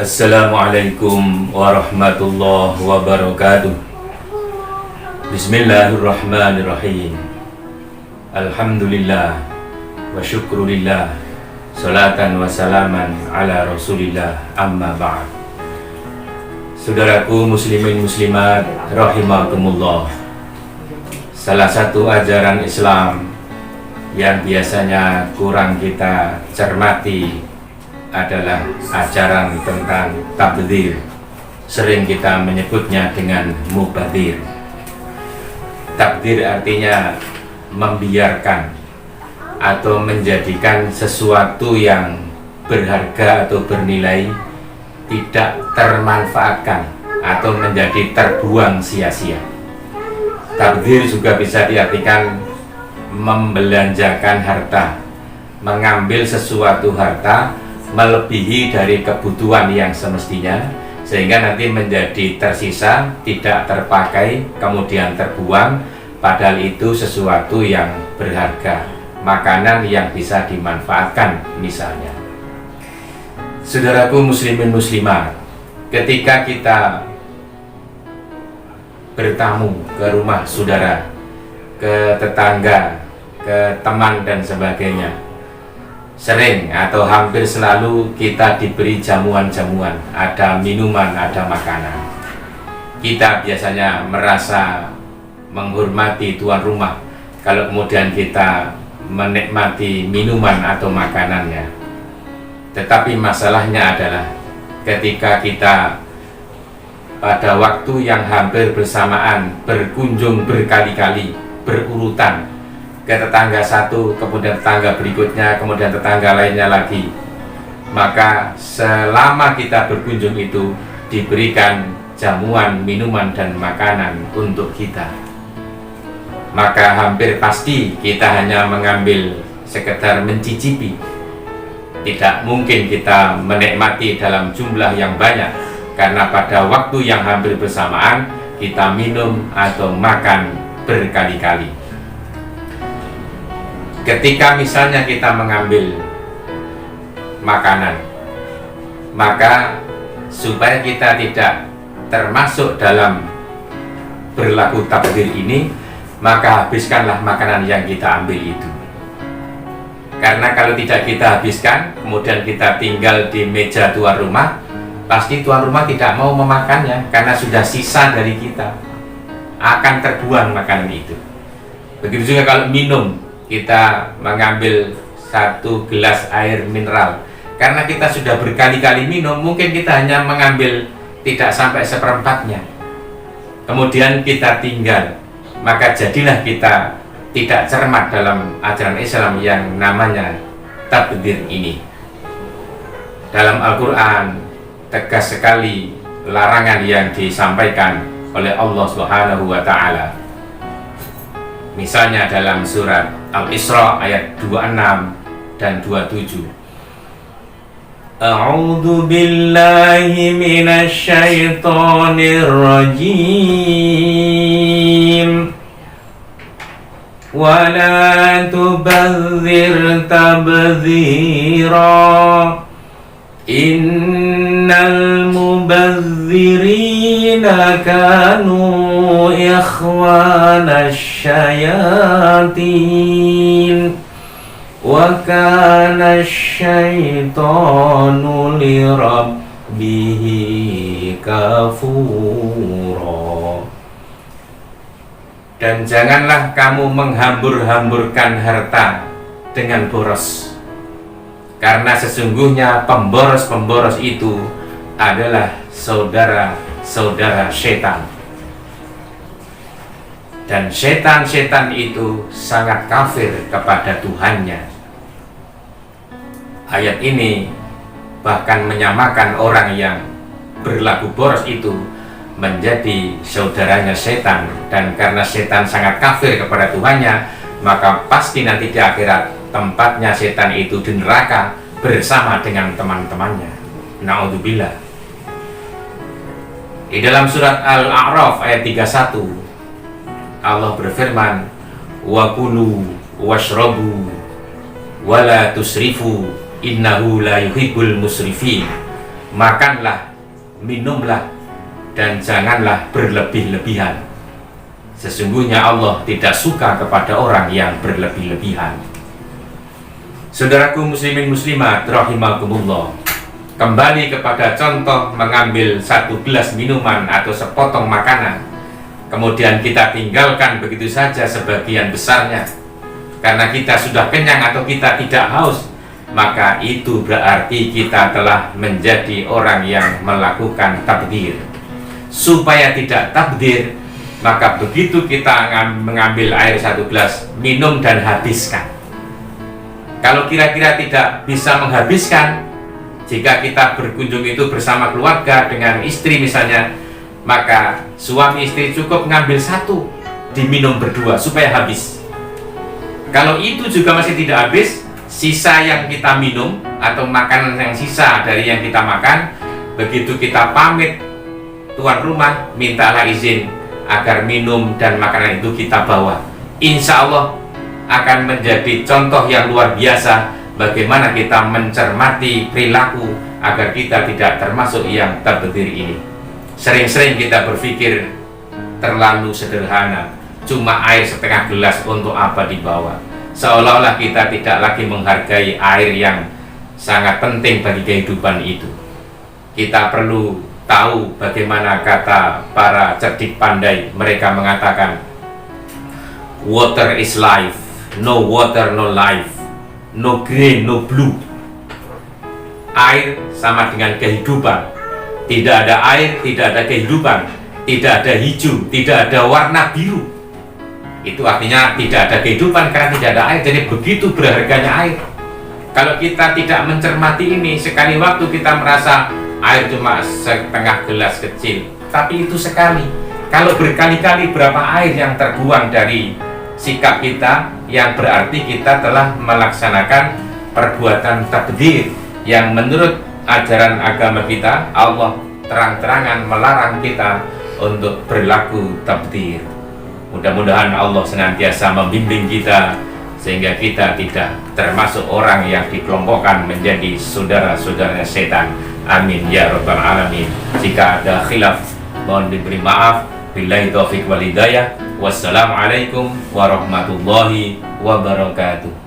Assalamualaikum warahmatullahi wabarakatuh. Bismillahirrahmanirrahim. Alhamdulillah wa syukrulillah, salatan wa salaman ala rasulillah, amma ba'd. Saudaraku muslimin muslimat rahimakumullah, salah satu ajaran Islam yang biasanya kurang kita cermati adalah ajaran tentang tabdzir. Sering kita menyebutnya dengan mubadzir. Tabdzir artinya membiarkan atau menjadikan sesuatu yang berharga atau bernilai tidak termanfaatkan atau menjadi terbuang sia-sia. Tabdzir juga bisa diartikan membelanjakan harta, mengambil sesuatu harta melebihi dari kebutuhan yang semestinya, sehingga nanti menjadi tersisa, tidak terpakai, kemudian terbuang, padahal itu sesuatu yang berharga, makanan yang bisa dimanfaatkan misalnya. Saudaraku muslimin muslimat, ketika kita bertamu ke rumah saudara, ke tetangga, ke teman dan sebagainya, sering atau hampir selalu kita diberi jamuan-jamuan, ada minuman, ada makanan. Kita biasanya merasa menghormati tuan rumah kalau kemudian kita menikmati minuman atau makanannya. Tetapi masalahnya adalah ketika kita pada waktu yang hampir bersamaan berkunjung berkali-kali, berurutan ke tetangga satu, kemudian tetangga berikutnya, kemudian tetangga lainnya lagi, maka selama kita berkunjung itu diberikan jamuan, minuman dan makanan untuk kita, maka hampir pasti kita hanya mengambil sekedar mencicipi. Tidak mungkin kita menikmati dalam jumlah yang banyak, karena pada waktu yang hampir bersamaan kita minum atau makan berkali-kali. Ketika misalnya kita mengambil makanan, maka supaya kita tidak termasuk dalam berlaku tabdzir ini, maka habiskanlah makanan yang kita ambil itu. Karena kalau tidak kita habiskan, kemudian kita tinggal di meja tuan rumah, pasti tuan rumah tidak mau memakannya, karena sudah sisa dari kita, akan terbuang makanan itu. Begitu juga kalau minum, kita mengambil satu gelas air mineral, karena kita sudah berkali-kali minum, mungkin kita hanya mengambil tidak sampai seperempatnya, kemudian kita tinggal, maka jadilah kita tidak cermat dalam ajaran Islam yang namanya tabdzir ini. Dalam Al-Quran tegas sekali larangan yang disampaikan oleh Allah Subhanahu wa Ta'ala. Misalnya dalam surat Al-Isra ayat 26 dan 27. A'udzu billahi minasy syaithanir rajim. Wa la tubadzir tabdzira. Innal mubazzirina kanu ikhwanasy syayatin wa kana syaitanu lirabbihi kafura. Dan janganlah kamu menghambur-hamburkan harta dengan boros, karena sesungguhnya pemboros-pemboros itu adalah saudara-saudara setan. Dan setan-setan itu sangat kafir kepada Tuhannya. Ayat ini bahkan menyamakan orang yang berlaku boros itu menjadi saudaranya setan. Dan karena setan sangat kafir kepada Tuhannya, maka pasti nanti di akhirat tempatnya setan itu di neraka bersama dengan teman-temannya. Na'udzubillah. Di dalam surat Al-A'raf ayat 31, Allah berfirman, wa kulu washrabu wa la tusrifu innahu la yuhibbul musrifin. makanlah, minumlah, dan janganlah berlebih-lebihan. Sesungguhnya Allah tidak suka kepada orang yang berlebih-lebihan. Saudaraku muslimin muslimat rahimakumullah, kembali kepada contoh mengambil satu gelas minuman atau sepotong makanan, kemudian kita tinggalkan begitu saja sebagian besarnya karena kita sudah kenyang atau kita tidak haus, maka itu berarti kita telah menjadi orang yang melakukan tabdzir. Supaya tidak tabdzir, maka begitu kita mengambil air satu gelas, minum dan habiskan. Kalau kira-kira tidak bisa menghabiskan, jika kita berkunjung itu bersama keluarga dengan istri misalnya, maka suami istri cukup mengambil satu, diminum berdua supaya habis. Kalau itu juga masih tidak habis, sisa yang kita minum atau makanan yang sisa dari yang kita makan, begitu kita pamit tuan rumah, mintalah izin agar minum dan makanan itu kita bawa. Insya Allah akan menjadi contoh yang luar biasa bagaimana kita mencermati perilaku agar kita tidak termasuk yang tabdzir ini. Sering-sering kita berpikir terlalu sederhana, cuma air setengah gelas untuk apa dibawa, seolah-olah kita tidak lagi menghargai air yang sangat penting bagi kehidupan itu. Kita perlu tahu bagaimana kata para cerdik pandai. Mereka mengatakan, water is life, no water no life, no green no blue. Air sama dengan kehidupan. Tidak ada air, tidak ada kehidupan. Tidak ada hijau, tidak ada warna biru. Itu artinya tidak ada kehidupan karena tidak ada air. Jadi begitu berharganya air. Kalau kita tidak mencermati ini, sekali waktu kita merasa air cuma setengah gelas kecil, tapi itu sekali. Kalau berkali-kali berapa air yang terbuang dari sikap kita, yang berarti kita telah melaksanakan perbuatan tabdzir yang menurut ajaran agama kita, Allah terang-terangan melarang kita untuk berlaku tabdzir. Mudah-mudahan Allah senantiasa membimbing kita sehingga kita tidak termasuk orang yang dikelompokkan menjadi saudara-saudaranya setan. Amin ya rabbal alamin. Jika ada khilaf, mohon diberi maaf. Billahi taufiq wal hidayah. Wassalamualaikum warahmatullahi wabarakatuh.